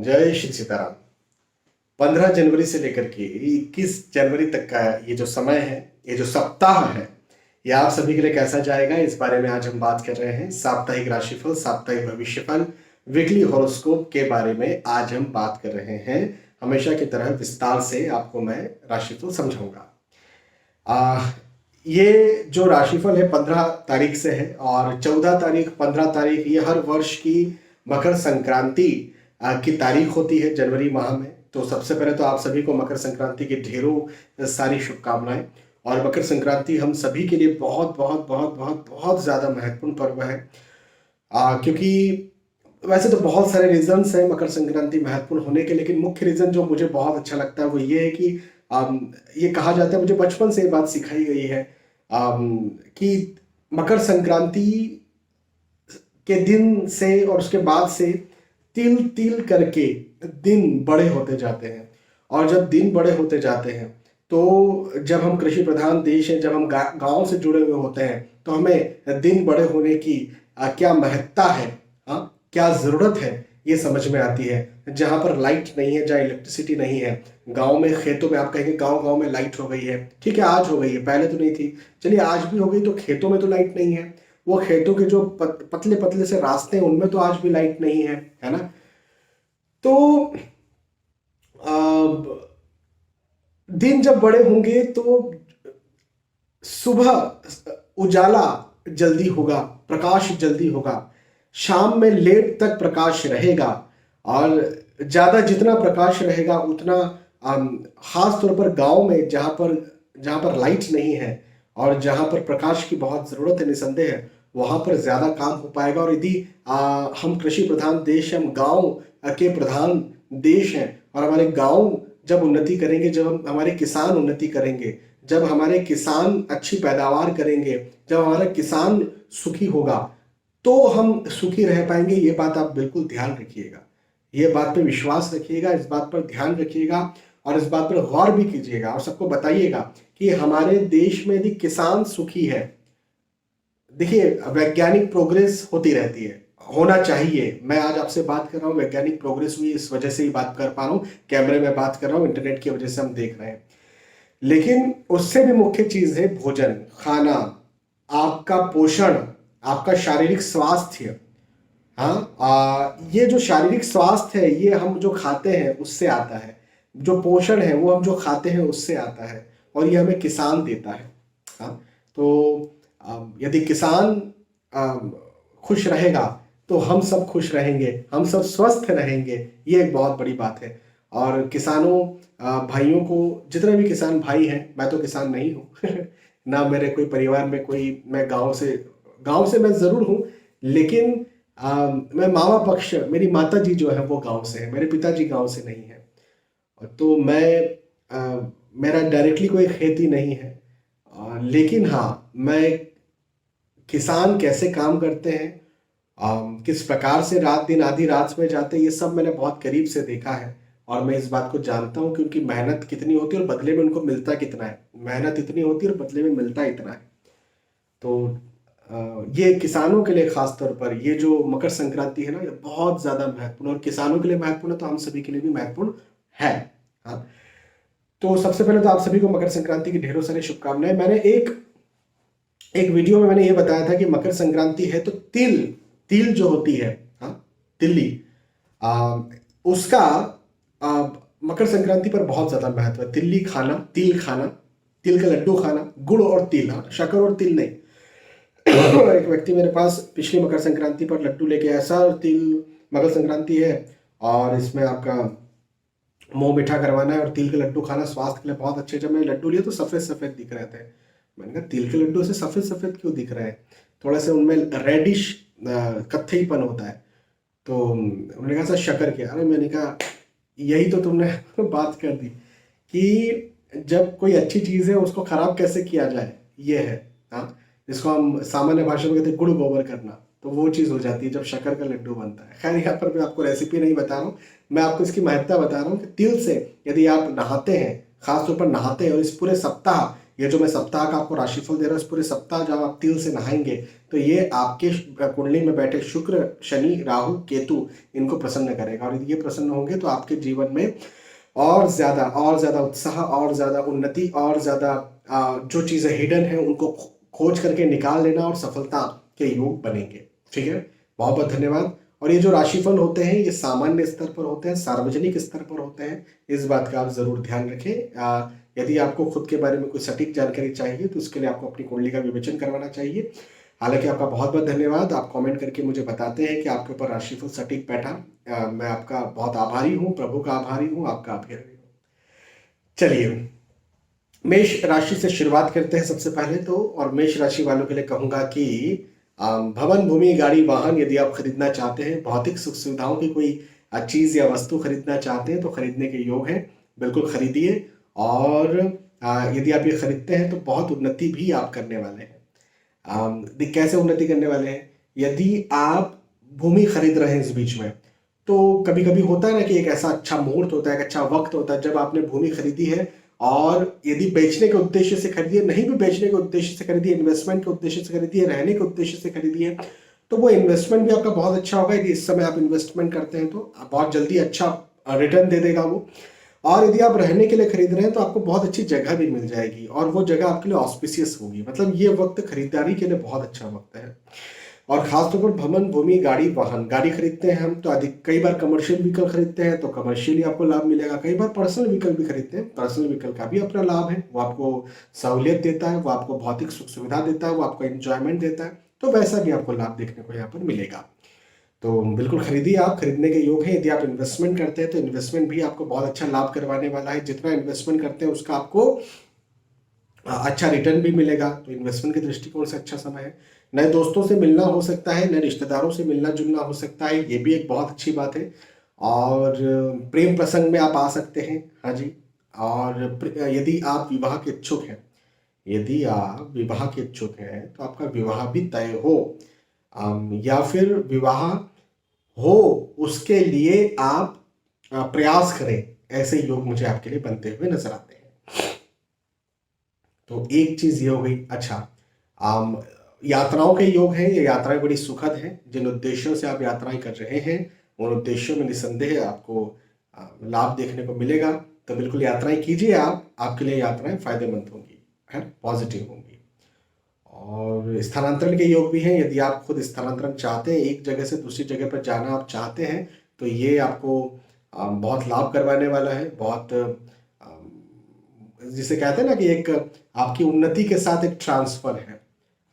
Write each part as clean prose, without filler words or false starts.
जय श्री सीताराम। 15 जनवरी से लेकर के 21 जनवरी तक का ये जो समय है, ये जो सप्ताह है, ये आप सभी के लिए कैसा जाएगा, इस बारे में आज हम बात कर रहे हैं। साप्ताहिक राशिफल, साप्ताहिक भविष्यफल, वीकली हॉरोस्कोप के बारे में आज हम बात कर रहे हैं। हमेशा की तरह विस्तार से आपको मैं राशिफल समझाऊंगा। ये जो राशिफल है 15 तारीख से है और 14 तारीख, 15 तारीख, ये हर वर्ष की मकर संक्रांति की तारीख होती है जनवरी माह में। तो सबसे पहले तो आप सभी को मकर संक्रांति की ढेरों सारी शुभकामनाएं। और मकर संक्रांति हम सभी के लिए बहुत बहुत बहुत बहुत बहुत ज़्यादा महत्वपूर्ण पर्व है, क्योंकि वैसे तो बहुत सारे रीजंस हैं मकर संक्रांति महत्वपूर्ण होने के, लेकिन मुख्य रीजन जो मुझे बहुत अच्छा लगता है वो ये है कि ये कहा जाता है, मुझे बचपन से ये बात सिखाई गई है कि मकर संक्रांति के दिन से और उसके बाद से तिल तिल करके दिन बड़े होते जाते हैं। और जब दिन बड़े होते जाते हैं तो जब हम कृषि प्रधान देश हैं, जब हम गांव से जुड़े हुए होते हैं, तो हमें दिन बड़े होने की क्या महत्ता है, क्या ज़रूरत है, ये समझ में आती है। जहाँ पर लाइट नहीं है, जहाँ इलेक्ट्रिसिटी नहीं है, गांव में, खेतों में, आप कहेंगे गांव गांव में लाइट हो गई है, ठीक है आज हो गई है, पहले तो नहीं थी, चलिए आज भी हो गई, तो खेतों में तो लाइट नहीं है। वो खेतों के जो पतले पतले से रास्ते हैं उनमें तो आज भी लाइट नहीं है ना। तो दिन जब बड़े होंगे तो सुबह उजाला जल्दी होगा, प्रकाश जल्दी होगा, शाम में लेट तक प्रकाश रहेगा। और ज़्यादा जितना प्रकाश रहेगा उतना खास तौर पर गांव में जहाँ पर लाइट नहीं है और जहाँ पर प्रकाश की बहुत ज़रूरत है, निसंदेह है, वहाँ पर ज़्यादा काम हो पाएगा। और यदि हम कृषि प्रधान देश, हम गांव के प्रधान देश हैं, और हमारे गांव जब उन्नति करेंगे, जब हमारे किसान उन्नति करेंगे, जब हमारे किसान अच्छी पैदावार करेंगे, जब हमारा किसान सुखी होगा, तो हम सुखी रह पाएंगे। ये बात आप बिल्कुल ध्यान रखिएगा, ये बात पे विश्वास रखिएगा, इस बात पर ध्यान रखिएगा और इस बात पर गौर भी कीजिएगा और सबको बताइएगा कि हमारे देश में यदि किसान सुखी है, देखिए वैज्ञानिक प्रोग्रेस होती रहती है, होना चाहिए। मैं आज आपसे बात कर रहा हूँ, वैज्ञानिक प्रोग्रेस हुई, इस वजह से ही बात कर पा रहा हूँ, कैमरे में बात कर रहा हूँ, इंटरनेट की वजह से हम देख रहे हैं। लेकिन उससे भी मुख्य चीज है भोजन, खाना, आपका पोषण, आपका शारीरिक स्वास्थ्य। ये जो शारीरिक स्वास्थ्य है ये हम जो खाते हैं उससे आता है, जो पोषण है वो हम जो खाते हैं उससे आता है, और ये हमें किसान देता है। तो यदि किसान खुश रहेगा तो हम सब खुश रहेंगे, हम सब स्वस्थ रहेंगे, ये एक बहुत बड़ी बात है। और किसानों भाइयों को, जितने भी किसान भाई हैं, मैं तो किसान नहीं हूँ ना मेरे कोई परिवार में कोई, मैं गांव से मैं ज़रूर हूँ, लेकिन मैं मामा पक्ष, मेरी माता जी जो है वो गांव से है, मेरे पिताजी गांव से नहीं है। तो मेरा डायरेक्टली कोई खेती नहीं है, लेकिन हाँ, मैं किसान कैसे काम करते हैं, किस प्रकार से रात दिन आधी रात में जाते हैं, ये सब मैंने बहुत करीब से देखा है। और मैं इस बात को जानता हूँ कि उनकी मेहनत कितनी होती है और बदले में उनको मिलता कितना है। मेहनत इतनी होती है और बदले में मिलता इतना है। तो ये किसानों के लिए खास तौर पर ये जो मकर संक्रांति है ना, ये बहुत ज़्यादा महत्वपूर्ण, और किसानों के लिए महत्वपूर्ण है तो हम सभी के लिए भी महत्वपूर्ण है। हाँ, तो सबसे पहले तो आप सभी को मकर संक्रांति की ढेरों सारी शुभकामनाएं। मैंने एक वीडियो में मैंने ये बताया था कि मकर संक्रांति है तो तिल जो होती है, तिल्ली, उसका मकर संक्रांति पर बहुत ज्यादा महत्व है। तिल्ली खाना, तिल खाना, तिल का लड्डू खाना, गुड़ और तिल, शक्कर और तिल नहीं। एक व्यक्ति मेरे पास पिछली मकर संक्रांति पर लड्डू लेके आया, सर तिल मकर संक्रांति है और इसमें आपका मुंह मीठा करवाना है और तिल के लड्डू खाना स्वास्थ्य के लिए बहुत अच्छे। जब मैंने लड्डू लिया तो सफ़ेद सफ़ेद दिख रहे थे। मैंने कहा तिल के लड्डू से सफ़ेद सफ़ेद क्यों दिख रहे हैं, थोड़ा से उनमें रेडिश कत्थईपन होता है। तो उन्होंने कहा सर शक्कर के। अरे मैंने कहा यही तो तुमने बात कर दी कि जब कोई अच्छी चीज़ है उसको ख़राब कैसे किया जाए, ये है। जिसको हम सामान्य भाषा में कहते हैं गुड़ गोबर करना, तो वो चीज़ हो जाती है जब शक्कर का लड्डू बनता है। खैर यहाँ पर मैं आपको रेसिपी नहीं बता रहा हूँ, मैं आपको इसकी महत्ता बता रहा हूँ कि तिल से यदि आप नहाते हैं, खासतौर पर नहाते हैं और इस पूरे सप्ताह ये जो मैं सप्ताह का आपको राशिफल दे रहा हूँ, इस पूरे सप्ताह जब आप तिल से नहाएंगे तो ये आपके कुंडली में बैठे शुक्र, शनि, राहु, केतु इनको प्रसन्न करेगा। और यदि ये प्रसन्न होंगे तो आपके जीवन में और ज़्यादा उत्साह, और ज़्यादा उन्नति, और ज़्यादा जो चीज़ें हिडन हैं उनको खोज करके निकाल लेना और सफलता के योग बनेंगे। ठीक है, बहुत बहुत धन्यवाद। और ये जो राशिफल होते हैं ये सामान्य स्तर पर होते हैं, सार्वजनिक स्तर पर होते हैं, इस बात का आप जरूर ध्यान रखें। यदि आपको खुद के बारे में कोई सटीक जानकारी चाहिए तो उसके लिए आपको अपनी कुंडली का विवेचन करवाना चाहिए। हालांकि आपका बहुत बहुत धन्यवाद, आप कमेंट करके मुझे बताते हैं कि आपके ऊपर राशिफल सटीक बैठा। मैं आपका बहुत आभारी हूँ, प्रभु का आभारी हूँ, आपका आभारी हूँ। चलिए मेष राशि से शुरुआत करते हैं सबसे पहले तो। और मेष राशि वालों के लिए कहूँगा कि भवन, भूमि, गाड़ी, वाहन यदि आप खरीदना चाहते हैं, भौतिक सुख सुविधाओं की कोई चीज़ या वस्तु खरीदना चाहते हैं तो खरीदने के योग हैं, बिल्कुल खरीदिए। और यदि आप ये खरीदते हैं तो बहुत उन्नति भी आप करने वाले हैं। कैसे उन्नति करने वाले हैं? यदि आप भूमि खरीद रहे हैं इस बीच में, तो कभी कभी होता है ना कि एक ऐसा अच्छा मुहूर्त होता है, एक अच्छा वक्त होता है जब आपने भूमि खरीदी है, और यदि बेचने के उद्देश्य से खरीदिए, नहीं भी बेचने के उद्देश्य से खरीदिए, इन्वेस्टमेंट के उद्देश्य से खरीदिए, रहने के उद्देश्य से खरीदिए, तो वो इन्वेस्टमेंट भी आपका बहुत अच्छा होगा। यदि इस समय आप इन्वेस्टमेंट करते हैं तो बहुत जल्दी अच्छा रिटर्न दे देगा वो। और यदि आप रहने के लिए खरीद रहे हैं तो आपको बहुत अच्छी जगह भी मिल जाएगी, और वो जगह आपके लिए ऑस्पिशियस होगी। मतलब ये वक्त खरीदारी के लिए बहुत अच्छा वक्त है। और खासतौर पर भवन, भूमि, गाड़ी, वाहन, गाड़ी खरीदते हैं हम तो अधिक, कई बार कमर्शियल व्हीकल खरीदते हैं तो कमर्शियली आपको लाभ मिलेगा। कई बार पर्सनल व्हीकल भी खरीदते हैं, पर्सनल व्हीकल का भी अपना लाभ है, वो आपको सहूलियत देता है, वो आपको भौतिक सुख सुविधा देता है, वो आपको एंजॉयमेंट देता है, तो वैसा भी आपको लाभ देखने को यहाँ पर मिलेगा। तो बिल्कुल खरीदिए, आप खरीदने के योग हैं। यदि आप इन्वेस्टमेंट करते हैं तो इन्वेस्टमेंट भी आपको बहुत अच्छा लाभ करवाने वाला है। जितना इन्वेस्टमेंट करते हैं उसका आपको अच्छा रिटर्न भी मिलेगा, तो इन्वेस्टमेंट के दृष्टिकोण से अच्छा समय है। नए दोस्तों से मिलना हो सकता है, नए रिश्तेदारों से मिलना जुलना हो सकता है, ये भी एक बहुत अच्छी बात है। और प्रेम प्रसंग में आप आ सकते हैं, हाँ जी। और यदि आप विवाह के इच्छुक हैं, यदि आप विवाह के इच्छुक हैं तो आपका विवाह भी तय हो, या फिर विवाह हो उसके लिए आप प्रयास करें, ऐसे योग मुझे आपके लिए बनते हुए नजर आते हैं। तो एक चीज ये हो गई। अच्छा, यात्राओं के योग हैं, ये यात्राएं बड़ी सुखद हैं। जिन उद्देश्यों से आप यात्राएं कर रहे हैं उन उद्देश्यों में निसंदेह आपको लाभ देखने को मिलेगा। तो बिल्कुल यात्राएं कीजिए आप, आपके लिए यात्राएं फायदेमंद होंगी, है पॉजिटिव होंगी। और स्थानांतरण के योग भी हैं। यदि आप खुद स्थानांतरण चाहते हैं, एक जगह से दूसरी जगह पर जाना आप चाहते हैं, तो ये आपको बहुत लाभ करवाने वाला है। बहुत जिसे कहते हैं ना कि एक आपकी उन्नति के साथ एक ट्रांसफर है।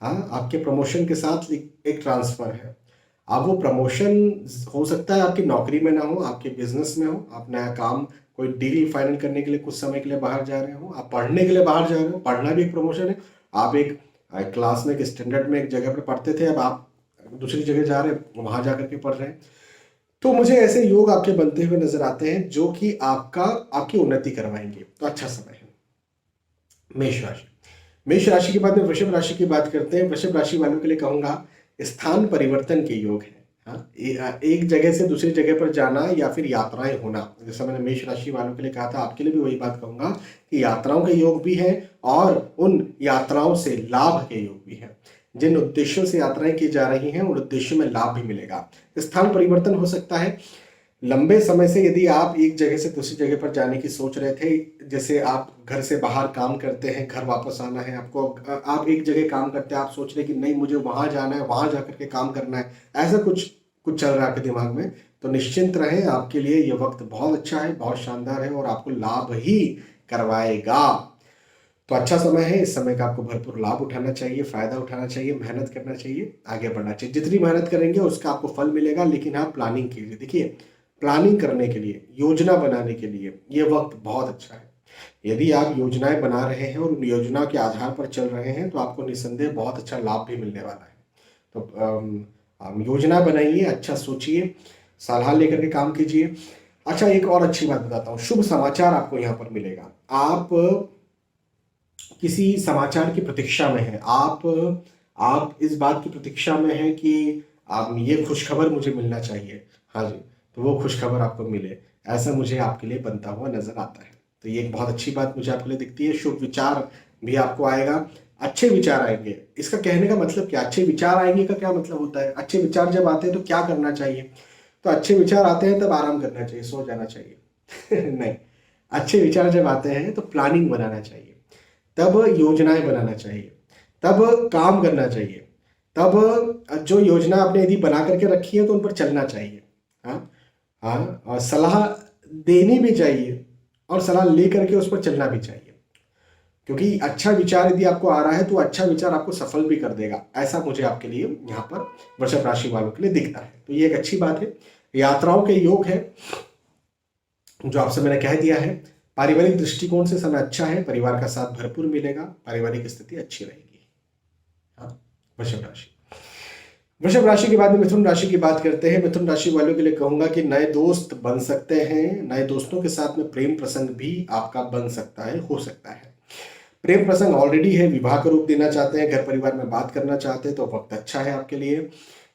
हाँ, आपके प्रमोशन के साथ एक ट्रांसफर है। अब वो प्रमोशन हो सकता है आपकी नौकरी में ना हो, आपके बिजनेस में हो, आप नया काम, कोई डील फाइनल करने के लिए कुछ समय के लिए बाहर जा रहे हो, आप पढ़ने के लिए बाहर जा रहे हो, पढ़ना भी एक प्रमोशन है। आप एक क्लास में, एक स्टैंडर्ड में एक जगह पर पढ़ते थे, अब आप दूसरी जगह जा रहे हैं, वहां जा करके पढ़ रहे हैं। तो मुझे ऐसे योग आपके बनते हुए नजर आते हैं जो कि आपकी उन्नति करवाएंगे। तो अच्छा समय है। मेष राशि, मेष राशि के बाद में वृषभ राशि की बात करते हैं। वृषभ राशि वालों के लिए कहूंगा स्थान परिवर्तन के योग है। हाँ, एक जगह से दूसरी जगह पर जाना या फिर यात्राएं होना। जैसा मैंने मेष राशि वालों के लिए कहा था, आपके लिए भी वही बात कहूंगा कि यात्राओं के योग भी है और उन यात्राओं से लाभ के योग भी है। जिन उद्देश्यों से यात्राएं की जा रही हैं उन उद्देश्यों में लाभ भी मिलेगा। स्थान परिवर्तन हो सकता है। लंबे समय से यदि आप एक जगह से दूसरी जगह पर जाने की सोच रहे थे, जैसे आप घर से बाहर काम करते हैं, घर वापस आना है आपको, आप एक जगह काम करते हैं, आप सोच रहे कि नहीं मुझे वहां जाना है, वहां जाकर के काम करना है, ऐसा कुछ कुछ चल रहा है आपके दिमाग में, तो निश्चिंत रहें, आपके लिए ये वक्त बहुत अच्छा है, बहुत शानदार है और आपको लाभ ही करवाएगा। तो अच्छा समय है। इस समय का आपको भरपूर लाभ उठाना चाहिए, फायदा उठाना चाहिए, मेहनत करना चाहिए, आगे बढ़ना चाहिए। जितनी मेहनत करेंगे उसका आपको फल मिलेगा, लेकिन आप प्लानिंग कीजिए। देखिए, प्लानिंग करने के लिए, योजना बनाने के लिए ये वक्त बहुत अच्छा है। यदि आप योजनाएं बना रहे हैं और उन योजना के आधार पर चल रहे हैं तो आपको निस्संदेह बहुत अच्छा लाभ भी मिलने वाला है। तो योजना बनाइए, अच्छा सोचिए, सलाह लेकर के काम कीजिए। अच्छा, एक और अच्छी बात बताता हूँ, शुभ समाचार आपको यहाँ पर मिलेगा। आप किसी समाचार की प्रतीक्षा में हैं, आप इस बात की प्रतीक्षा में हैं कि आप ये खुशखबर मुझे मिलना चाहिए, हाँ जी, तो वो खुशखबर आपको मिले, ऐसा मुझे आपके लिए बनता हुआ नजर आता है। तो ये एक बहुत अच्छी बात मुझे आपके लिए दिखती है। शुभ विचार भी आपको आएगा, अच्छे विचार आएंगे। इसका कहने का मतलब क्या, अच्छे विचार आएंगे का क्या मतलब होता है? अच्छे विचार जब आते हैं तो क्या करना चाहिए? तो अच्छे विचार आते हैं तब आराम करना चाहिए, सो जाना चाहिए नहीं, अच्छे विचार जब आते हैं तो प्लानिंग बनाना चाहिए, तब योजनाएं बनाना चाहिए, तब काम करना चाहिए, तब जो योजना आपने यदि बना करके रखी है तो उन पर चलना चाहिए। हाँ, हाँ, और सलाह देनी भी चाहिए और सलाह ले करके उस पर चलना भी चाहिए, क्योंकि अच्छा विचार यदि आपको आ रहा है तो अच्छा विचार आपको सफल भी कर देगा। ऐसा मुझे आपके लिए यहाँ पर वृषभ राशि वालों के लिए दिखता है, तो ये एक अच्छी बात है। यात्राओं के योग है, जो आपसे मैंने कह दिया है। पारिवारिक दृष्टिकोण से समय अच्छा है, परिवार का साथ भरपूर मिलेगा, पारिवारिक स्थिति अच्छी रहेगी। हाँ, वृषभ राशि। वृषभ राशि के बाद में मिथुन राशि की बात करते हैं। मिथुन राशि वालों के लिए कहूंगा कि नए दोस्त बन सकते हैं, नए दोस्तों के साथ में प्रेम प्रसंग भी आपका बन सकता है, हो सकता है। प्रेम प्रसंग ऑलरेडी है, विवाह का रूप देना चाहते हैं, घर परिवार में बात करना चाहते हैं तो वक्त अच्छा है आपके लिए।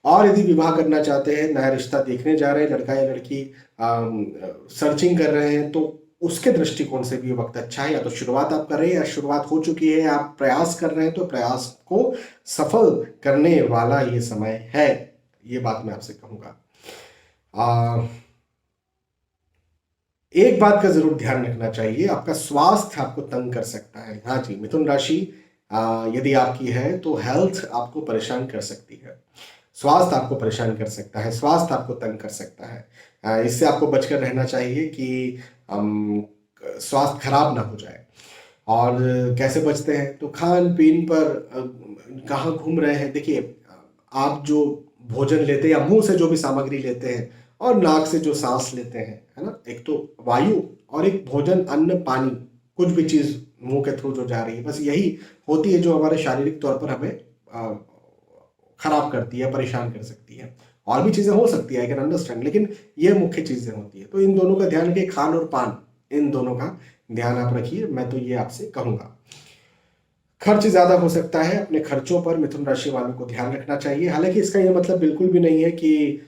और यदि विवाह करना चाहते हैं, नया रिश्ता देखने जा रहे हैं, लड़का या लड़की सर्चिंग कर रहे हैं, तो उसके दृष्टिकोण से भी वक्त अच्छा है। या तो शुरुआत आप कर रहे हैं या शुरुआत हो चुकी है, आप प्रयास कर रहे हैं तो प्रयास को सफल करने वाला ये समय है, ये बात मैं आपसे कहूंगा। एक बात का जरूर ध्यान रखना चाहिए, आपका स्वास्थ्य आपको तंग कर सकता है। हाँ जी, मिथुन राशि यदि आपकी है तो हेल्थ आपको परेशान कर सकती है, स्वास्थ्य आपको परेशान कर सकता है, स्वास्थ्य आपको तंग कर सकता है। इससे आपको बचकर रहना चाहिए कि स्वास्थ्य खराब ना हो जाए। और कैसे बचते हैं, तो खान पीन पर कहाँ घूम रहे हैं, देखिए आप जो भोजन लेते हैं या मुंह से जो भी सामग्री लेते हैं और नाक से जो सांस लेते हैं, है ना, एक तो वायु और एक भोजन, अन्न, पानी, कुछ भी चीज मुंह के थ्रू जो जा रही है, बस यही होती है जो हमारे शारीरिक तौर पर हमें खराब करती है, परेशान कर सकती है। और भी चीजें हो सकती है, आई कैन अंडरस्टैंड, लेकिन ये मुख्य चीजें होती है। तो इन दोनों का ध्यान रखिए, खान और पान, इन दोनों का ध्यान आप रखिए, मैं तो ये आपसे कहूंगा। खर्च ज्यादा हो सकता है, अपने खर्चों पर मिथुन राशि वालों को ध्यान रखना चाहिए। हालांकि इसका ये मतलब बिल्कुल भी नहीं है कि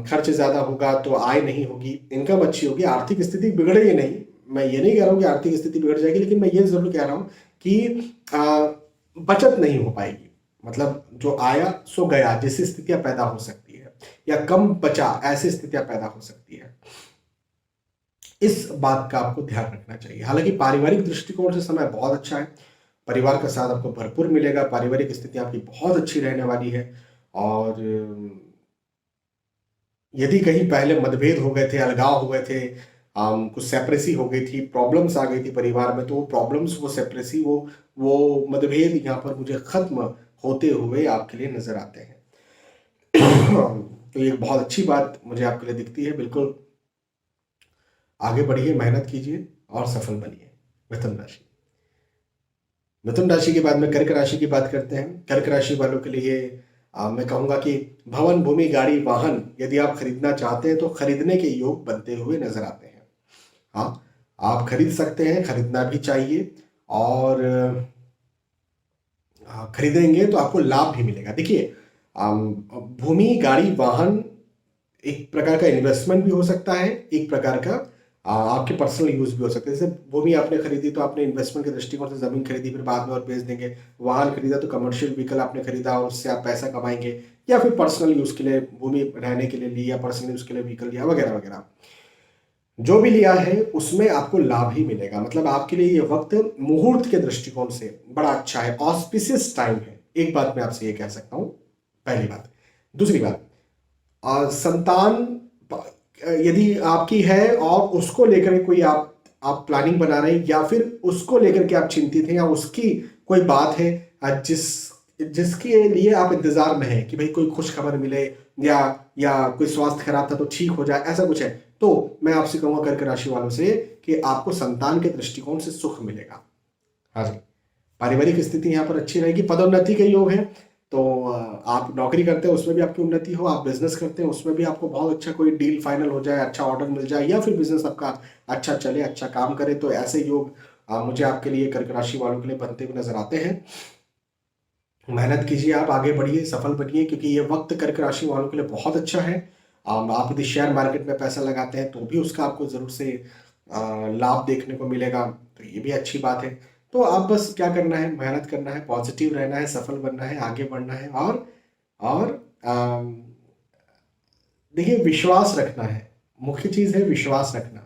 खर्च ज्यादा होगा तो आय नहीं होगी, इनकम अच्छी होगी, आर्थिक स्थिति बिगड़ेगी नहीं। मैं ये नहीं कह रहा हूँ कि आर्थिक स्थिति बिगड़ जाएगी, लेकिन मैं ये जरूर कह रहा हूँ कि बचत नहीं हो पाएगी। मतलब जो आया सो गया, जैसी स्थितियां पैदा हो सकती है, या कम बचा, ऐसी स्थितियां पैदा हो सकती है। इस बात का आपको ध्यान रखना चाहिए। हालांकि पारिवारिक दृष्टिकोण से समय बहुत अच्छा है, परिवार का साथ आपको भरपूर मिलेगा, पारिवारिक स्थिति आपकी बहुत अच्छी रहने वाली है। और यदि कहीं पहले मतभेद हो गए थे, अलगाव हो गए थे, कुछ सेपरेसी हो गई थी, प्रॉब्लम्स आ गई थी परिवार में, तो वो प्रॉब्लम्स, वो सेपरेसी, वो मतभेद यहाँ पर मुझे खत्म होते हुए आपके लिए नजर आते हैं तो ये बहुत अच्छी बात मुझे आपके लिए दिखती है। बिल्कुल आगे बढ़िए, मेहनत कीजिए और सफल बनिए। मिथुन राशि। मिथुन राशि के बाद में कर्क राशि की बात करते हैं। कर्क राशि वालों के लिए मैं कहूंगा कि भवन, भूमि, गाड़ी, वाहन यदि आप खरीदना चाहते हैं तो खरीदने के योग बनते हुए नजर आते हैं। हाँ, आप खरीद सकते हैं, खरीदना भी चाहिए, और खरीदेंगे तो आपको लाभ भी मिलेगा। देखिए, भूमि, गाड़ी, वाहन एक प्रकार का इन्वेस्टमेंट भी हो सकता है, एक प्रकार का आपके पर्सनल यूज भी हो सकता है। जैसे भूमि आपने खरीदी तो आपने इन्वेस्टमेंट के दृष्टिकोण से जमीन खरीदी, फिर बाद में और बेच देंगे। वाहन खरीदा तो कमर्शियल व्हीकल आपने खरीदा और उससे आप पैसा कमाएंगे, या फिर पर्सनल यूज के लिए भूमि रहने के लिए ली, या पर्सनल यूज के लिए व्हीकल लिया, वगैरह वगैरह। जो भी लिया है उसमें आपको लाभ ही मिलेगा। मतलब आपके लिए ये वक्त मुहूर्त के दृष्टिकोण से बड़ा अच्छा है, ऑस्पिशियस टाइम है। एक बात मैं आपसे ये कह सकता हूं, पहली बात। दूसरी बात, संतान यदि आपकी है और उसको लेकर कोई आप प्लानिंग बना रहे हैं, या फिर उसको लेकर के आप चिंतित हैं, या उसकी कोई बात है जिसके लिए आप इंतजार में हैं कि भाई कोई खुश खबर मिले, या कोई स्वास्थ्य खराब था तो ठीक हो जाए, ऐसा कुछ है, तो मैं आपसे कहूंगा कर्क राशि वालों से कि आपको संतान के दृष्टिकोण से सुख मिलेगा। हाँ जी, पारिवारिक स्थिति यहाँ पर अच्छी रहेगी, पदोन्नति के योग है। तो आप नौकरी करते हैं उसमें भी आपकी उन्नति हो, आप बिजनेस करते हैं उसमें भी आपको बहुत अच्छा कोई डील फाइनल हो जाए, अच्छा ऑर्डर मिल जाए, या फिर बिजनेस आपका अच्छा चले, अच्छा काम करे, तो ऐसे योग मुझे आपके लिए कर्क राशि वालों के लिए बनते हुए नजर आते हैं। मेहनत कीजिए, आप आगे बढ़िए, सफल बनिए, क्योंकि ये वक्त कर्क राशि वालों के लिए बहुत अच्छा है। आप यदि शेयर मार्केट में पैसा लगाते हैं तो भी उसका आपको जरूर से लाभ देखने को मिलेगा, तो ये भी अच्छी बात है। तो आप बस क्या करना है, मेहनत करना है, पॉजिटिव रहना है, सफल बनना है, आगे बढ़ना है, और देखिए विश्वास रखना है। मुख्य चीज़ है विश्वास रखना।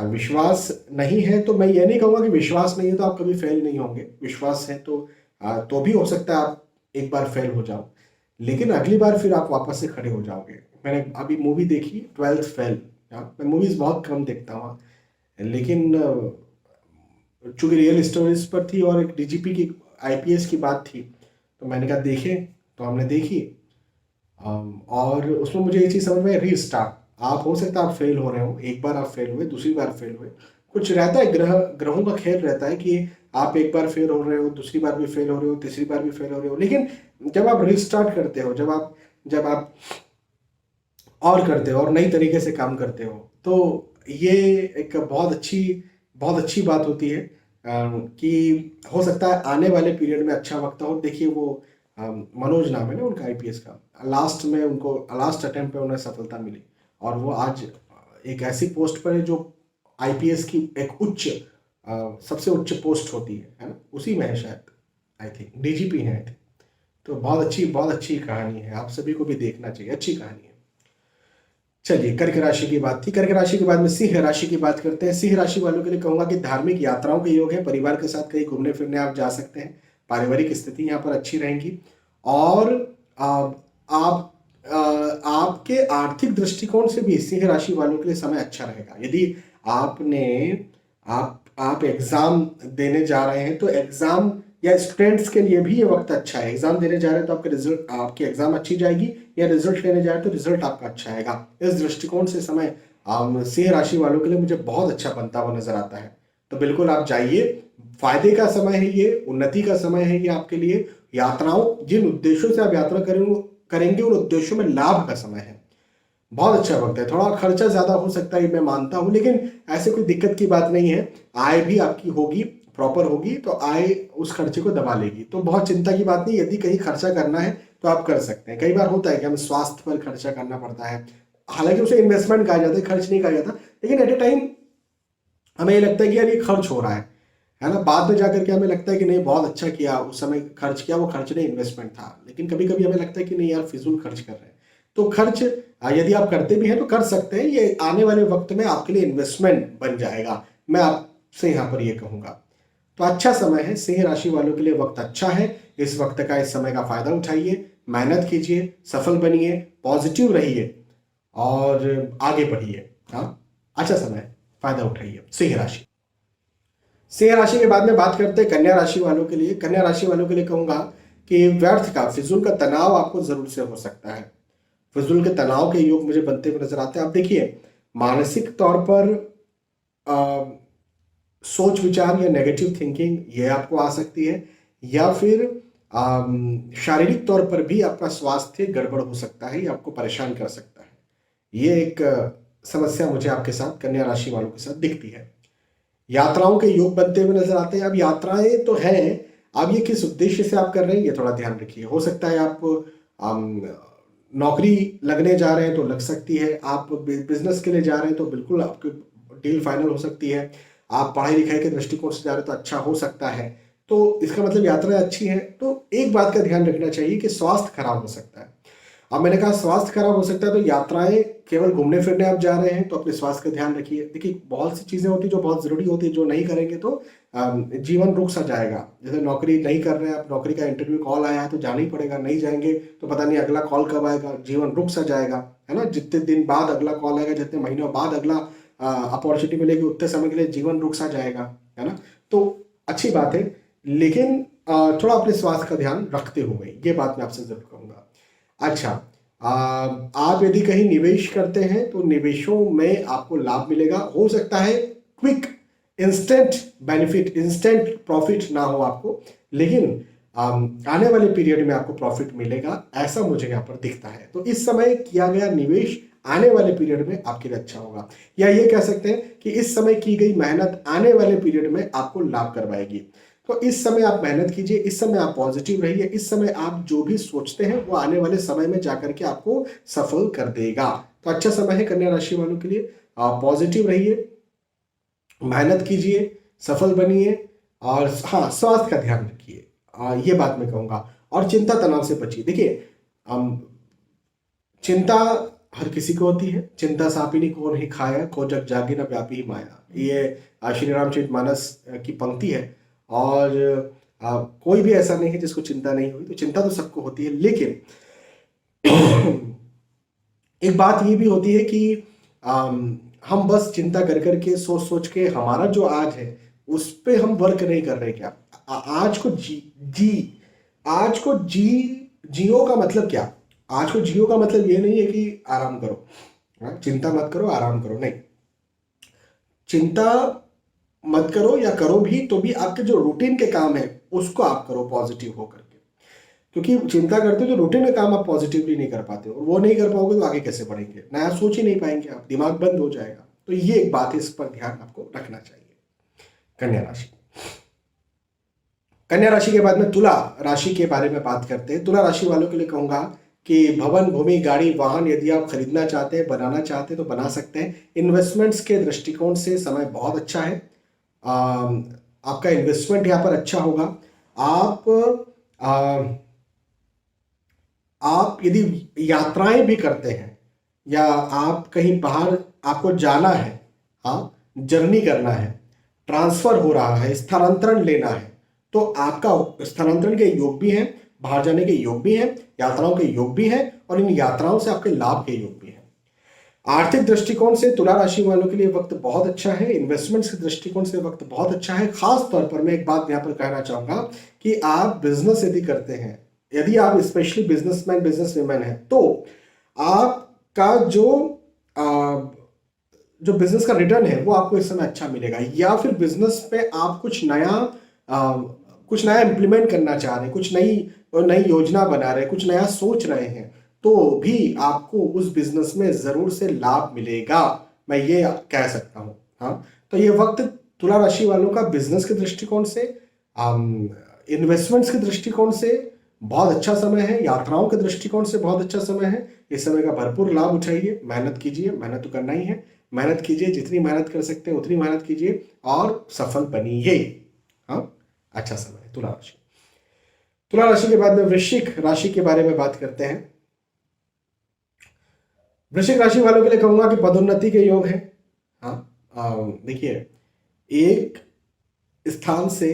विश्वास नहीं है तो मैं ये नहीं कहूँगा कि विश्वास नहीं है तो आप कभी फेल नहीं होंगे। विश्वास है तो भी हो सकता है आप एक बार फेल हो जाओ, लेकिन अगली बार फिर आप वापस से खड़े हो जाओगे। मैंने अभी मूवी देखी 12th फेल। मैं मूवीज़ बहुत कम देखता हूँ, लेकिन चूंकि रियल स्टोरीज पर थी और एक डीजीपी की आईपीएस की बात थी, तो मैंने कहा देखें, तो हमने देखी। और उसमें मुझे ये चीज़ समझ में, रीस्टार्ट। आप हो सकता है आप फेल हो रहे हो, एक बार आप फेल हुए, दूसरी बार फेल हुए, कुछ रहता है, ग्रहों का खेल रहता है कि आप एक बार फेल हो रहे हो, दूसरी बार भी फेल हो रहे हो, तीसरी बार भी फेल हो रहे हो, लेकिन जब आप रीस्टार्ट करते हो, जब आप और करते हो और नई तरीके से काम करते हो, तो ये एक बहुत अच्छी बात होती है। कि हो सकता है आने वाले पीरियड में अच्छा वक्त हो। देखिए वो मनोज नाम है ना उनका, आईपीएस का, लास्ट में उनको लास्ट अटेम्प्ट पे उन्हें सफलता मिली, और वो आज एक ऐसी पोस्ट पर है जो आईपीएस की एक सबसे उच्च पोस्ट होती है ना, उसी में है शायद, आई थिंक डीजीपी है, आई थिंक। तो बहुत अच्छी कहानी है, आप सभी को भी देखना चाहिए, अच्छी कहानी है। चलिए, कर्क राशि की बात थी। कर्क राशि के बाद में सिंह राशि की बात करते हैं। सिंह राशि वालों के लिए कहूंगा कि धार्मिक यात्राओं के योग है, परिवार के साथ कहीं घूमने फिरने आप जा सकते हैं, पारिवारिक स्थिति यहाँ पर अच्छी रहेंगी, और आप आपके आर्थिक दृष्टिकोण से भी सिंह राशि वालों के लिए समय अच्छा रहेगा। यदि आपने आप एग्जाम देने जा रहे हैं तो एग्जाम, या स्टूडेंट्स के लिए भी ये वक्त अच्छा है। एग्जाम देने जा रहे हैं तो आपकी एग्जाम अच्छी जाएगी, या रिजल्ट लेने जा रहे हैं तो रिजल्ट आपका अच्छा आएगा। इस दृष्टिकोण से समय सिंह राशि वालों के लिए मुझे बहुत अच्छा बनता हुआ नजर आता है। तो बिल्कुल आप जाइए, फायदे का समय है ये, उन्नति का समय है ये आपके लिए। यात्राओं, जिन उद्देश्यों से आप यात्रा करेंगे उन उद्देश्यों में लाभ का समय है। बहुत अच्छा वक्त है। थोड़ा खर्चा ज्यादा हो सकता है, मैं मानता हूं, लेकिन ऐसे कोई दिक्कत की बात नहीं है। आय भी आपकी होगी, प्रॉपर होगी, तो आय उस खर्चे को दबा लेगी, तो बहुत चिंता की बात नहीं। यदि कहीं खर्चा करना है तो आप कर सकते हैं। कई बार होता है कि हमें स्वास्थ्य पर खर्चा करना पड़ता है, हालांकि उसे इन्वेस्टमेंट कहा जाता है, खर्च नहीं कहा जाता, लेकिन एट ए टाइम हमें ये लगता है कि यार ये खर्च हो रहा है ना। बाद में जाकर के हमें लगता है कि नहीं, बहुत अच्छा किया, उस समय खर्च किया, वो खर्च नहीं इन्वेस्टमेंट था। लेकिन कभी कभी हमें लगता है कि नहीं यार, फिजूल खर्च कर रहे हैं। तो खर्च यदि आप करते भी हैं तो कर सकते हैं, ये आने वाले वक्त में आपके लिए इन्वेस्टमेंट बन जाएगा, मैं आपसे यहाँ पर ये कहूंगा। तो अच्छा समय है, सिंह राशि वालों के लिए वक्त अच्छा है। इस वक्त का, इस समय का फायदा उठाइए, मेहनत कीजिए, सफल बनिए, पॉजिटिव रहिए और आगे बढ़िए। हाँ, अच्छा समय है, फायदा उठाइए। सिंह राशि के बाद में बात करते हैं कन्या राशि वालों के लिए। कन्या राशि वालों के लिए कहूंगा कि व्यर्थ का, फिजूल का तनाव आपको जरूर से हो सकता है। फिजूल के तनाव के योग मुझे बनते हुए नजर आते हैं। आप देखिए, मानसिक तौर पर सोच विचार या नेगेटिव थिंकिंग ये आपको आ सकती है, या फिर शारीरिक तौर पर भी आपका स्वास्थ्य गड़बड़ हो सकता है, ये आपको परेशान कर सकता है। ये एक समस्या मुझे आपके साथ, कन्या राशि वालों के साथ दिखती है। यात्राओं के योग बनते हुए नजर आते हैं। अब यात्राएं तो हैं, अब ये किस उद्देश्य से आप कर रहे हैं ये थोड़ा ध्यान रखिए। हो सकता है आप नौकरी लगने जा रहे हैं तो लग सकती है, आप बिजनेस के लिए जा रहे हैं तो बिल्कुल आपकी डील फाइनल हो सकती है, आप पढ़ाई लिखाई के दृष्टिकोण से जा रहे हैं तो अच्छा हो सकता है। तो इसका मतलब यात्राएं अच्छी हैं। तो एक बात का ध्यान रखना चाहिए कि स्वास्थ्य खराब हो सकता है। अब मैंने कहा स्वास्थ्य खराब हो सकता है, तो यात्राएं केवल घूमने फिरने आप जा रहे हैं तो अपने स्वास्थ्य का ध्यान रखिए। देखिए, बहुत सी चीजें होती है जो बहुत जरूरी होती है, जो नहीं करेंगे तो जीवन रुक सा जाएगा। जैसे नौकरी नहीं कर रहे हैं आप, नौकरी का इंटरव्यू कॉल आया है तो जाना ही पड़ेगा, नहीं जाएंगे तो पता नहीं अगला कॉल कब आएगा, जीवन रुक सा जाएगा, है ना। जितने दिन बाद अगला कॉल आएगा, जितने महीनों बाद अगला अपॉर्चुनिटी मिलेगी, उतने समय के लिए जीवन रुक सा जाएगा, है ना। तो अच्छी बात है, लेकिन थोड़ा अपने स्वास्थ्य का ध्यान रखते हुए, ये बात मैं आपसे जरूर कहूंगा। अच्छा, आप यदि कहीं निवेश करते हैं तो निवेशों में आपको लाभ मिलेगा। हो सकता है quick instant benefit, instant profit ना हो आपको, लेकिन आने वाले पीरियड में आपको प्रॉफिट मिलेगा, ऐसा मुझे यहाँ पर दिखता है। तो इस समय किया गया निवेश आने वाले पीरियड में आपके लिए अच्छा होगा, या ये कह सकते हैं कि इस समय की गई मेहनत आने वाले पीरियड में आपको लाभ करवाएगी। तो इस समय आप मेहनत कीजिए, इस समय आप पॉजिटिव रहिए, इस समय आप जो भी सोचते हैं वो आने वाले समय में जाकर के आपको सफल कर देगा। तो अच्छा समय है कन्या राशि वालों के लिए। आप पॉजिटिव रहिए, मेहनत कीजिए, सफल बनिए, और हाँ, स्वास्थ्य का ध्यान रखिए, ये बात मैं कहूँगा। और चिंता तनाव से बचिए। देखिए, चिंता हर किसी को होती है। चिंता सापिनी को नहीं खाया, को जग जागी न व्यापी माया, ये श्री रामचरितमानस की पंक्ति है। और कोई भी ऐसा नहीं है जिसको चिंता नहीं हुई। तो चिंता तो सबको होती है, लेकिन एक बात ये भी होती है कि हम बस चिंता कर करके सोच सोच के हमारा जो आज है उस पे हम वर्क नहीं कर रहे। क्या आज को जी आज को जियो का मतलब क्या? आज को जियो का मतलब ये नहीं है कि आराम करो, चिंता मत करो, आराम करो, नहीं। चिंता मत करो, या करो भी तो भी आपके जो रूटीन के काम है उसको आप करो पॉजिटिव होकर के। क्योंकि चिंता करते हो जो रूटीन का काम आप पॉजिटिवली नहीं कर पाते हो, और वो नहीं कर पाओगे तो आगे कैसे बढ़ेंगे, नया सोच ही नहीं पाएंगे आप, दिमाग बंद हो जाएगा। तो ये एक बात है, इस पर ध्यान आपको रखना चाहिए। कन्या राशि। कन्या राशि के बाद में तुला राशि के बारे में बात करते हैं। तुला राशि वालों के लिए कहूंगा कि भवन, भूमि, गाड़ी, वाहन यदि आप खरीदना चाहते हैं, बनाना चाहते हैं तो बना सकते हैं। इन्वेस्टमेंट्स के दृष्टिकोण से समय बहुत अच्छा है। आपका इन्वेस्टमेंट यहाँ पर अच्छा होगा। आप आप यदि यात्राएं भी करते हैं, या आप कहीं बाहर आपको जाना है, हाँ, जर्नी करना है, ट्रांसफर हो रहा है, स्थानांतरण लेना है, तो आपका स्थानांतरण के योग भी हैं, बाहर जाने के योग भी हैं, यात्राओं के योग भी हैं, और इन यात्राओं से आपके लाभ के योग भी हैं। आर्थिक दृष्टिकोण से तुला राशि वालों के लिए वक्त बहुत अच्छा है। इन्वेस्टमेंट्स के दृष्टिकोण से वक्त बहुत अच्छा है। खास तौर पर मैं एक बात यहाँ पर कहना चाहूंगा कि आप बिजनेस यदि करते हैं, यदि आप स्पेशली बिजनेसमैन, बिजनेस वुमेन है, तो आपका जो बिजनेस का रिटर्न है वो आपको इस समय अच्छा मिलेगा। या फिर बिजनेस पे आप कुछ नया इंप्लीमेंट करना चाह रहे हैं, कुछ नई नई योजना बना रहे हैं, कुछ नया सोच रहे हैं, तो भी आपको उस बिजनेस में जरूर से लाभ मिलेगा, मैं ये कह सकता हूँ। हाँ, तो ये वक्त तुला राशि वालों का बिजनेस के दृष्टिकोण से, इन्वेस्टमेंट्स के दृष्टिकोण से बहुत अच्छा समय है। यात्राओं के दृष्टिकोण से बहुत अच्छा समय है। इस समय का भरपूर लाभ उठाइए, मेहनत कीजिए, मेहनत तो करना ही है, मेहनत कीजिए, जितनी मेहनत कर सकते हैं उतनी मेहनत कीजिए और सफल बनिए। हाँ, अच्छा समय है तुला राशि। तुला राशि के बाद में वृश्चिक राशि के बारे में बात करते हैं। वृश्चिक राशि वालों के लिए कहूंगा कि पदोन्नति के योग है। हाँ, देखिए, एक स्थान से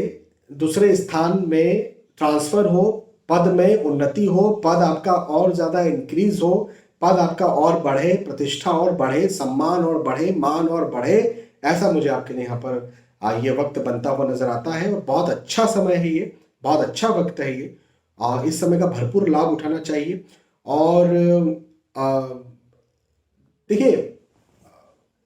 दूसरे स्थान में ट्रांसफर हो, पद में उन्नति हो, पद आपका और ज्यादा इंक्रीज हो, पद आपका और बढ़े, प्रतिष्ठा और बढ़े, सम्मान और बढ़े, मान और बढ़े, ऐसा मुझे आपके लिए यहाँ पर ये वक्त बनता हुआ नजर आता है। और बहुत अच्छा समय है ये, बहुत अच्छा वक्त है ये, और इस समय का भरपूर लाभ उठाना चाहिए। और देखिए,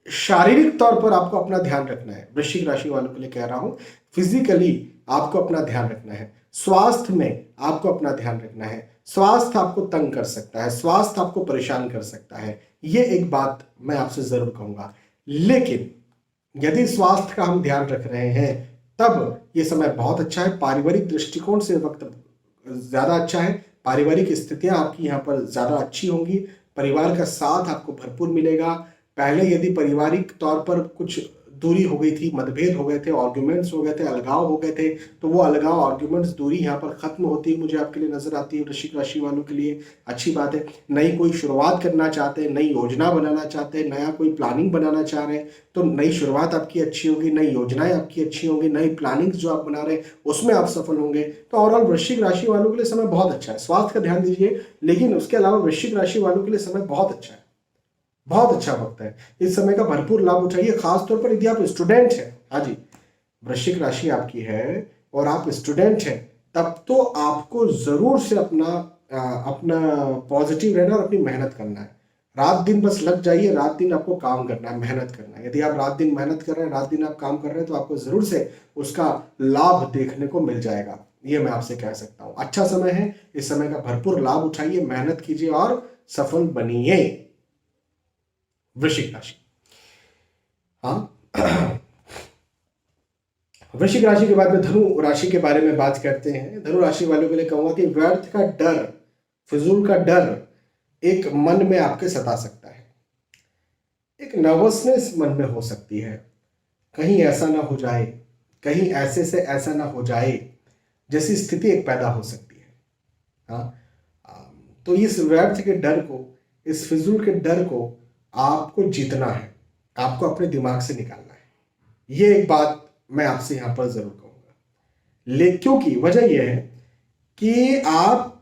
शारीरिक तौर पर आपको अपना ध्यान रखना है। वृश्चिक राशि वालों के लिए कह रहा हूं, फिजिकली आपको अपना ध्यान रखना है। स्वास्थ्य में आपको अपना ध्यान रखना है। स्वास्थ्य आपको तंग कर सकता है, स्वास्थ्य आपको परेशान कर सकता है, ये एक बात मैं आपसे जरूर कहूंगा। लेकिन यदि स्वास्थ्य का हम ध्यान रख रहे हैं तब ये समय बहुत अच्छा है। पारिवारिक दृष्टिकोण से वक्त ज्यादा अच्छा है। पारिवारिक स्थितियां आपकी यहाँ पर ज्यादा अच्छी होंगी। परिवार का साथ आपको भरपूर मिलेगा। पहले यदि पारिवारिक तौर पर कुछ दूरी हो गई थी, मतभेद हो गए थे, आर्ग्यूमेंट्स हो गए थे, अलगाव हो गए थे, तो वो अलगाव, आर्ग्यूमेंट्स, दूरी यहाँ पर खत्म होती है, मुझे आपके लिए नजर आती है। वृश्चिक राशि वालों के लिए अच्छी बात है। नई कोई शुरुआत करना चाहते हैं, नई योजना बनाना चाहते हैं, नया कोई प्लानिंग बनाना चाह रहे हैं, तो नई शुरुआत आपकी अच्छी होगी, नई योजनाएं आपकी अच्छी होंगी, नई प्लानिंग्स जो आप बना रहे हैं उसमें आप सफल होंगे। तो ओवरऑल वृश्चिक राशि वालों के लिए समय बहुत अच्छा है। स्वास्थ्य का ध्यान दीजिए, लेकिन उसके अलावा वृश्चिक राशि वालों के लिए समय बहुत अच्छा है, बहुत अच्छा वक्त है। इस समय का भरपूर लाभ उठाइए। खास तौर पर यदि आप स्टूडेंट हैं, हाँ जी, वृश्चिक राशि आपकी है और आप स्टूडेंट हैं, तब तो आपको जरूर से अपना पॉजिटिव रहना और अपनी मेहनत करना है। रात दिन बस लग जाइए, रात दिन आपको काम करना है, मेहनत करना है। यदि आप रात दिन मेहनत कर रहे हैं, रात दिन आप काम कर रहे हैं, तो आपको जरूर से उसका लाभ देखने को मिल जाएगा, ये मैं आपसे कह सकता हूं। अच्छा समय है, इस समय का भरपूर लाभ उठाइए, मेहनत कीजिए और सफल बनिए। वृश्चिक राशि। हाँ, वृश्चिक राशि के बाद में धनु राशि के बारे में बात करते हैं। धनु राशि वालों के लिए कहूंगा कि व्यर्थ का डर, फिजूल का डर एक मन में आपके सता सकता है। एक नर्वसनेस मन में हो सकती है, कहीं ऐसा ना हो जाए कहीं ऐसे से ऐसा ना हो जाए जैसी स्थिति एक पैदा हो सकती है। हाँ, तो इस व्यर्थ के डर को, इस फिजूल के डर को आपको जीतना है, आपको अपने दिमाग से निकालना है। ये एक बात मैं आपसे यहां पर जरूर कहूंगा। क्योंकि वजह यह है कि आप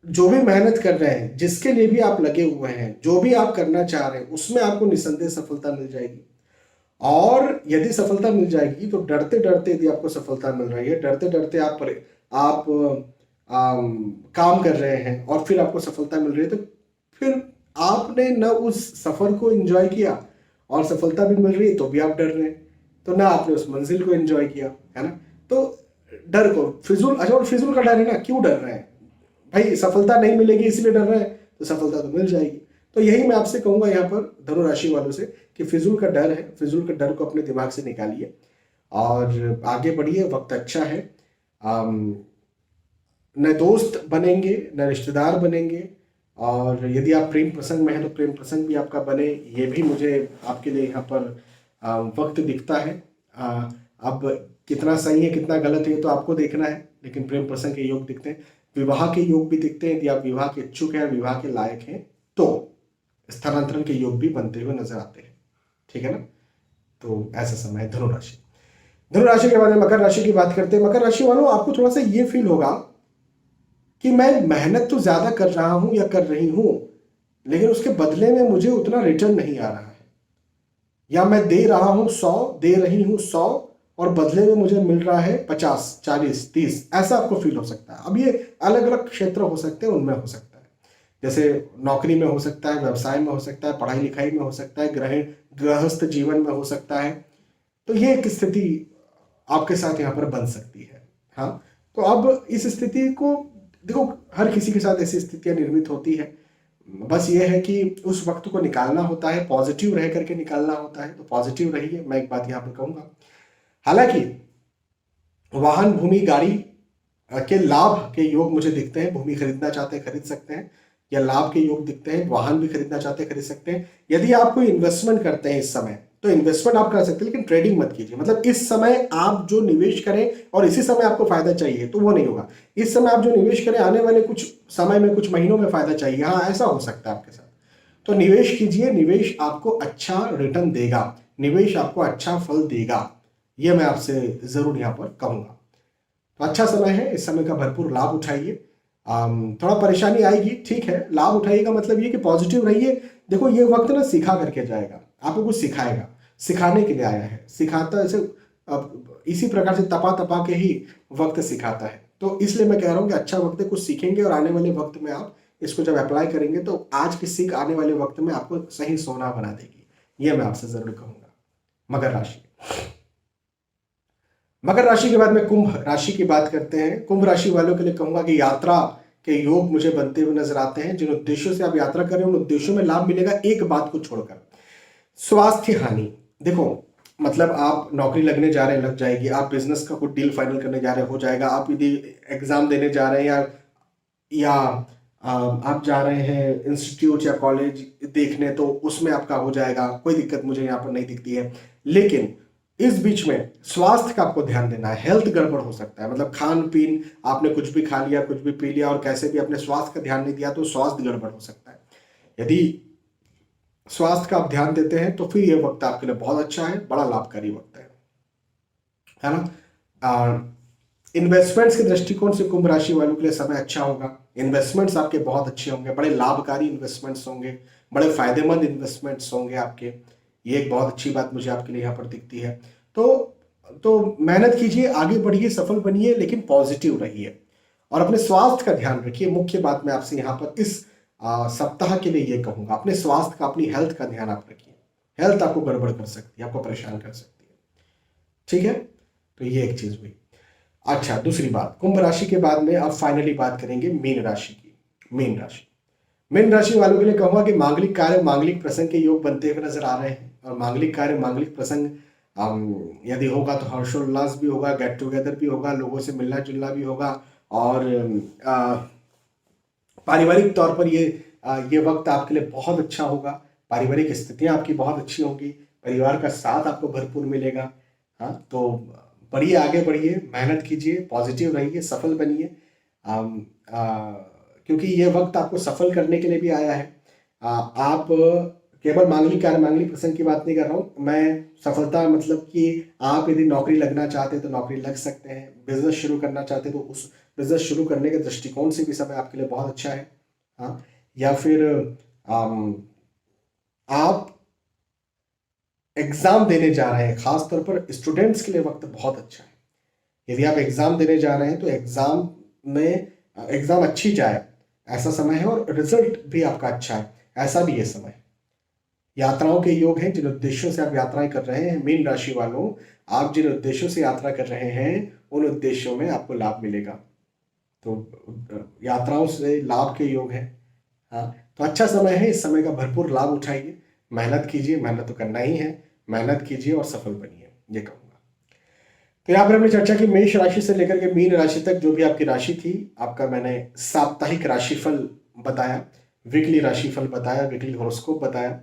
जो भी मेहनत कर रहे हैं, जिसके लिए भी आप लगे हुए हैं, जो भी आप करना चाह रहे हैं, उसमें आपको निसंदेह सफलता मिल जाएगी। और यदि सफलता मिल जाएगी तो डरते डरते यदि आपको सफलता मिल रही है, डरते डरते आप काम कर रहे हैं और फिर आपको सफलता मिल रही है, तो फिर आपने न उस सफर को एंजॉय किया, और सफलता भी मिल रही है तो भी आप डर रहे हैं, तो ना आपने उस मंजिल को एंजॉय किया, है ना। तो डर को फिजूल, अच्छा, और फिजूल का डर है ना, क्यों डर रहे हैं भाई? सफलता नहीं मिलेगी इसलिए डर रहे हैं, तो सफलता तो मिल जाएगी। तो यही मैं आपसे कहूंगा यहाँ पर धनु राशि वालों से कि फिजूल का डर है, फिजूल के डर को अपने दिमाग से निकालिए और आगे बढ़िए। वक्त अच्छा है, न दोस्त बनेंगे न रिश्तेदार बनेंगे, और यदि आप प्रेम प्रसंग में हैं तो प्रेम प्रसंग भी आपका बने, ये भी मुझे आपके लिए यहाँ पर वक्त दिखता है। अब कितना सही है कितना गलत है तो आपको देखना है, लेकिन प्रेम प्रसंग के योग दिखते हैं, विवाह के योग भी दिखते हैं। यदि आप विवाह के इच्छुक हैं, विवाह के लायक हैं, तो स्थानांतरण के योग भी बनते हुए नजर आते हैं। ठीक है ना। तो ऐसा समय है धनुराशि। धनुराशि के बाद में मकर राशि की बात करते हैं। मकर राशि वालों, आपको थोड़ा सा ये फील होगा कि मैं मेहनत तो ज्यादा कर रहा हूं या कर रही हूं, लेकिन उसके बदले में मुझे उतना रिटर्न नहीं आ रहा है, या मैं दे रहा हूं 100, दे रही हूं 100 और बदले में मुझे मिल रहा है 50, 40, 30, ऐसा आपको फील हो सकता है। अब ये अलग अलग क्षेत्र हो सकते हैं, उनमें हो सकता है, जैसे नौकरी में हो सकता है, व्यवसाय में हो सकता है, पढ़ाई लिखाई में हो सकता है, गृहस्थ जीवन में हो सकता है। तो ये एक स्थिति आपके साथ यहाँ पर बन सकती है। हाँ, तो अब इस स्थिति को देखो, हर किसी के साथ ऐसी स्थितियां निर्मित होती है, बस ये है कि उस वक्त को निकालना होता है, पॉजिटिव रह करके निकालना होता है। तो पॉजिटिव रहिए, मैं एक बात यहाँ पर कहूंगा। हालांकि वाहन, भूमि, गाड़ी के लाभ के योग मुझे दिखते हैं। भूमि खरीदना चाहते हैं खरीद सकते हैं, या लाभ के योग दिखते हैं। वाहन भी खरीदना चाहते हैं खरीद सकते हैं। यदि आप कोई इन्वेस्टमेंट करते हैं इस समय, तो इन्वेस्टमेंट आप कर सकते हैं, लेकिन ट्रेडिंग मत कीजिए। मतलब इस समय आप जो निवेश करें और इसी समय आपको फायदा चाहिए, तो वो नहीं होगा। इस समय आप जो निवेश करें, आने वाले कुछ समय में, कुछ महीनों में फायदा चाहिए, हाँ ऐसा हो सकता है आपके साथ, तो निवेश कीजिए। निवेश आपको अच्छा रिटर्न देगा, निवेश आपको अच्छा फल देगा, यह मैं आपसे जरूर यहाँ पर कहूंगा। तो अच्छा समय है, इस समय का भरपूर लाभ उठाइए। थोड़ा परेशानी आएगी, ठीक है, लाभ उठाइएगा, मतलब ये कि पॉजिटिव रहिए। देखो, ये वक्त ना सिखा करके जाएगा, आपको कुछ सिखाएगा, सिखाने के लिए आया है, सिखाता ऐसे इसी प्रकार से तपा तपा के ही वक्त सिखाता है। तो इसलिए मैं कह रहा हूँ कि अच्छा वक्त है, कुछ सीखेंगे और आने वाले वक्त में आप इसको जब अप्लाई करेंगे तो आज की सीख आने वाले वक्त में आपको सही सोना बना देगी, ये मैं आपसे जरूर कहूंगा। मकर राशि। मकर राशि के बाद में कुंभ राशि की बात करते हैं। कुंभ राशि वालों के लिए कहूंगा कि यात्रा के योग मुझे बनते हुए नजर आते हैं। जिन उद्देश्यों से आप यात्रा कर रहे हैं उन उद्देश्यों में लाभ मिलेगा, एक बात को छोड़कर। स्वास्थ्य हानि, देखो, मतलब आप नौकरी लगने जा रहे हैं, लग जाएगी। आप बिजनेस का कुछ डील फाइनल करने जा रहे हैं, हो जाएगा। आप यदि एग्जाम देने जा रहे हैं, या आप जा रहे हैं इंस्टीट्यूट या कॉलेज देखने, तो उसमें आपका हो जाएगा, कोई दिक्कत मुझे यहाँ पर नहीं दिखती है। लेकिन इस बीच में स्वास्थ्य का आपको ध्यान देना है, हेल्थ गड़बड़ हो सकता है। मतलब खान पीन, आपने कुछ भी खा लिया, कुछ भी पी लिया और कैसे भी अपने स्वास्थ्य का ध्यान नहीं दिया, तो स्वास्थ्य गड़बड़ हो सकता है। यदि स्वास्थ्य का आप ध्यान देते हैं तो फिर यह वक्त आपके लिए बहुत अच्छा है, बड़ा लाभकारी वक्त है ना। इन्वेस्टमेंट्स के दृष्टिकोण से कुंभ राशि वालों के लिए समय अच्छा होगा। इन्वेस्टमेंट्स आपके बहुत अच्छे होंगे, बड़े लाभकारी इन्वेस्टमेंट्स होंगे, बड़े फायदेमंद इन्वेस्टमेंट्स होंगे आपके। ये एक बहुत अच्छी बात मुझे आपके लिए यहाँ पर दिखती है। तो मेहनत कीजिए, आगे बढ़िए, सफल बनिए, लेकिन पॉजिटिव रहिए और अपने स्वास्थ्य का ध्यान रखिए। मुख्य बात मैं आपसे यहाँ पर इस सप्ताह के लिए ये कहूंगा, अपने स्वास्थ्य का, अपनी हेल्थ का ध्यान आप रखिए। हेल्थ आपको गड़बड़ कर सकती है, आपको परेशान कर सकती है, ठीक है। तो ये एक चीज हुई। अच्छा, दूसरी बात, कुंभ राशि के बाद में अब फाइनली बात करेंगे मीन राशि की। मीन राशि, मीन राशि वालों के लिए कहूंगा कि मांगलिक कार्य, मांगलिक प्रसंग के योग बनते हुए नजर आ रहे हैं। और मांगलिक कार्य, मांगलिक प्रसंग यदि होगा तो हर्षोल्लास भी होगा, गेट टुगेदर भी होगा, लोगों से मिलना जुलना भी होगा, और पारिवारिक तौर पर ये वक्त आपके लिए बहुत अच्छा होगा। पारिवारिक स्थितियां आपकी बहुत अच्छी होंगी, परिवार का साथ आपको भरपूर मिलेगा। हाँ, तो बढ़िए, आगे बढ़िए, मेहनत कीजिए, पॉजिटिव रहिए, सफल बनिए। क्योंकि ये वक्त आपको सफल करने के लिए भी आया है। आप केवल मांगलिक कार्य, मांगलिक प्रसंग की बात नहीं कर रहा हूँ मैं। सफलता मतलब कि आप यदि नौकरी लगना चाहते हैं तो नौकरी लग सकते हैं, बिजनेस शुरू करना चाहते हैं तो उस बिजनेस शुरू करने के दृष्टिकोण से भी समय आपके लिए बहुत अच्छा है। हाँ, या फिर आप एग्जाम देने जा रहे हैं, खास तौर पर स्टूडेंट्स के लिए वक्त बहुत अच्छा है। यदि आप एग्जाम देने जा रहे हैं तो एग्जाम अच्छी जाए ऐसा समय है, और रिजल्ट भी आपका अच्छा है ऐसा भी ये समय है। यात्राओं के योग हैं, जिन उद्देश्यों से आप यात्राएं कर रहे हैं, मीन राशि वालों, आप जिन उद्देश्यों से यात्रा कर रहे हैं उन उद्देश्यों में आपको लाभ मिलेगा। तो यात्राओं से लाभ के योग हैं। हाँ, तो अच्छा समय है, इस समय का भरपूर लाभ उठाइए, मेहनत कीजिए, मेहनत तो करना ही है, मेहनत कीजिए और सफल बनिए, ये कहूँगा। तो यहाँ पर हमने चर्चा की मेष राशि से लेकर के मीन राशि तक, जो भी आपकी राशि थी, आपका मैंने साप्ताहिक राशिफल बताया, वीकली राशिफल बताया, वीकली हॉरोस्कोप बताया।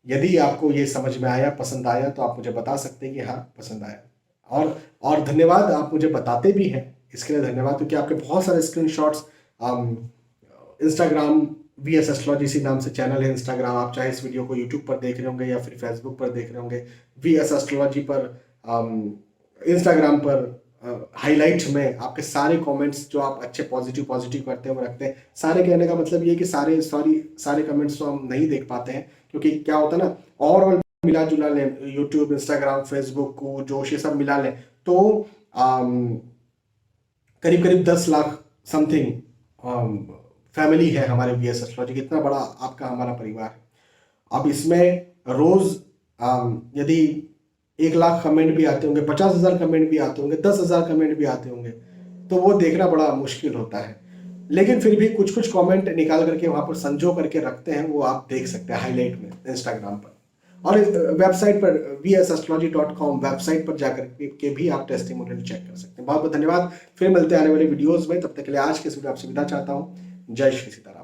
यदि आपको ये समझ में आया, पसंद आया, तो आप मुझे बता सकते हैं कि हाँ पसंद आया। और धन्यवाद, आप मुझे बताते भी हैं, इसके लिए धन्यवाद, क्योंकि आपके बहुत सारे स्क्रीनशॉट्स इंस्टाग्राम VS एस्ट्रोलॉजी इसी नाम से चैनल है इंस्टाग्राम, आप चाहे इस वीडियो को यूट्यूब पर देख रहे होंगे या फिर फेसबुक पर देख रहे होंगे, VS एस्ट्रोलॉजी पर इंस्टाग्राम पर हाईलाइट में आपके सारे कमेंट्स जो आप अच्छे पॉजिटिव करते हैं वो रखते हैं। सारे कहने का मतलब ये है कि सारे कमेंट्स तो हम नहीं देख पाते हैं, क्योंकि क्या होता है ना, ओवरऑल मिला जुला लें, यूट्यूब, इंस्टाग्राम, फेसबुक को जोश ये सब मिला लें तो करीब करीब 10 लाख समथिंग फैमिली है हमारे VS एस्ट्रोलॉजी, इतना बड़ा आपका हमारा परिवार है। अब इसमें रोज यदि 1 लाख कमेंट भी आते होंगे, 50,000 कमेंट भी आते होंगे, 10,000 कमेंट भी आते होंगे, तो वो देखना बड़ा मुश्किल होता है। लेकिन फिर भी कुछ कुछ कमेंट निकाल करके वहां पर संजो करके रखते हैं, वो आप देख सकते हैं हाईलाइट में इंस्टाग्राम पर। और वेबसाइट पर vsastrology.com वेबसाइट पर जाकर के भी आप टेस्टिमोनियल चेक कर सकते हैं। बहुत बहुत धन्यवाद, फिर मिलते हैं आने वाले वीडियोस में। तब तक के लिए आज के इस वीडियो आपसे विदा चाहता हूँ। जय श्री सीताराम।